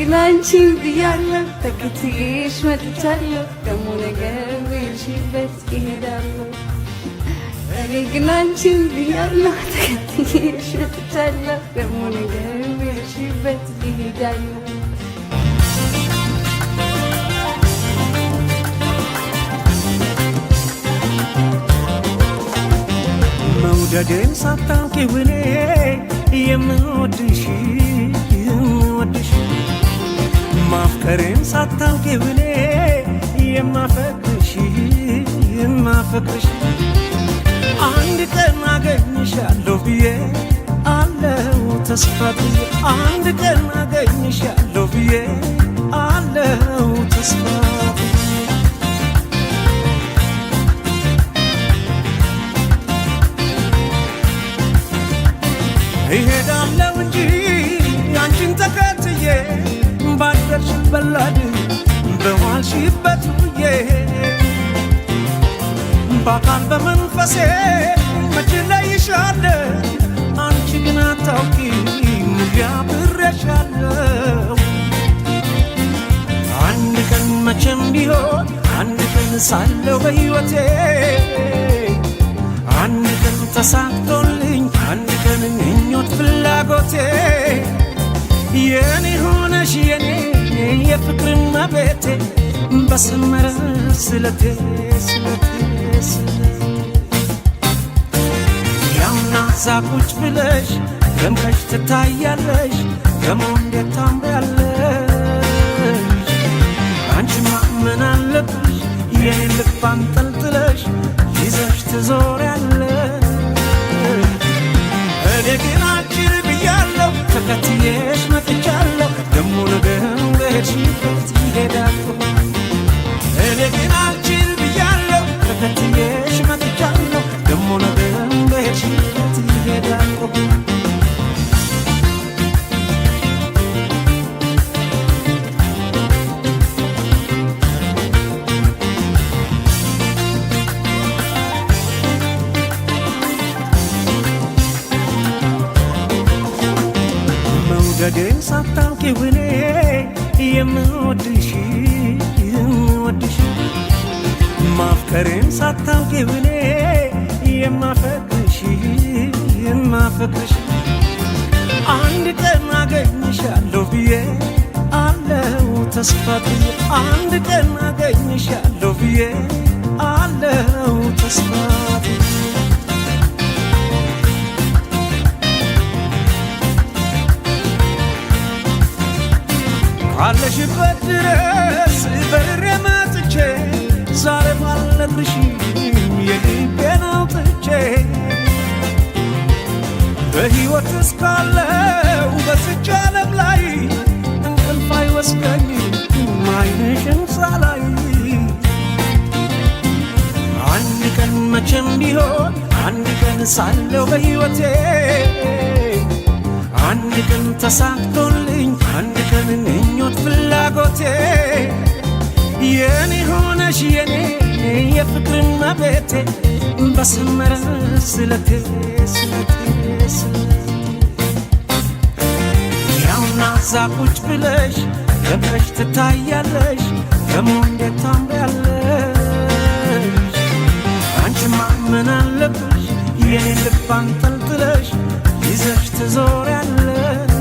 ግን አንቺን ብያለሁ ተከትዬሽ መጥቻለሁ ደግሞ ነገር ብሄድሽበት እሄዳለሁ እኔ ግን አንቺን ብያለሁ ተከትዬሽ መጥቻለሁ ደግሞ ነገር ብሄድሽበት እሄዳለሁ መውደዴን ሳታውቂው እኔ የምወድሽ ማፍቀሬን ሳታውቂው እኔ የማፈቅርሽ አንድ ቀን አገኝሻለሁ ብዬ አለው ተስፋ ብዬ አንድ ቀን አገኝሻለሁ ብዬ አለው ተስፋ እሄዳለሁ እንጂ አንቺን ተከትዬ ባደርሽበት በላድ በዋልሽበት ውዬ በአካል በመንፈሴ መቼ እለይሻለሁ አንቺ ግን አታውቂም አብሬሻለሁ አንድ ቀን መቼም ቢሆን አንድ ቀን ሳለሁ በሕይወቴ አንድ ቀን ተሳክቶልኝ አንድ ቀን ምኞት ፍላጎቴ የኔ ሆነሽ የኔ የፍቅር እመቤቴ በሰመረ ስለቴ ያውና ዛቁጭ ብለሽ ደምቀሽ ትታያለሽ ደሞ እንዴት ታምሪያለሽ አንቺማ ምን አለብሽ የኔ ልብ አንጠልጥለሽ ይዘሽ ትዞሪያለሽ እኔ ግን አንቺን ብያለሁ ተከትዬሽ መጥቻለሁ ደሞ ነገም በሄድሽበት እሄዳለሁ እኔ ግን አንቺን ብያለሁ ተከትዬሽ መጥቻለሁ ደሞ ነገም በሄድሽበት እሄዳለሁ መውደዴን ሳታውቂው እኔ የምወድሽ ማፍቀሬን ሳታውቂው እኔ የማፈቅርሽ አንድ ቀን አገኝሻለሁ ብዬ አለው ተስፋ ብዬ አንድ ቀን አገኝሻለሁ ብዬ አለው ተስፋ ብዬ ካለሽበት ድረስ በርሬ መጥቼ ዛሬ ባልነግርሽም የልቤን አውጥቼ በሕይወት እስካለው በዚች ዓለም ላይ እንቅልፍ አይወስደኝም ዓይንሽን ሳላይ አንድ ቀን መቼም ቢሆን አንድ ቀን ሳለሁ በሕይወቴ አንድ ቀን ተሳክቶልኝ አንድ ቀን ምኞት ፍላጎቴ የኔ ሆነሽ የኔ የፍቅር እመቤቴ በሰመረ ስለቴ ያውና ዛቁጭ ብለሽ ደምቀሽ ትታያለሽ ደሞ እንዴት ታምሪያለሽ አንቺማ ምን አለብሽ የኔ ልብ አንጠልጥለሽ ይዘሽ ትዞሪያለሽ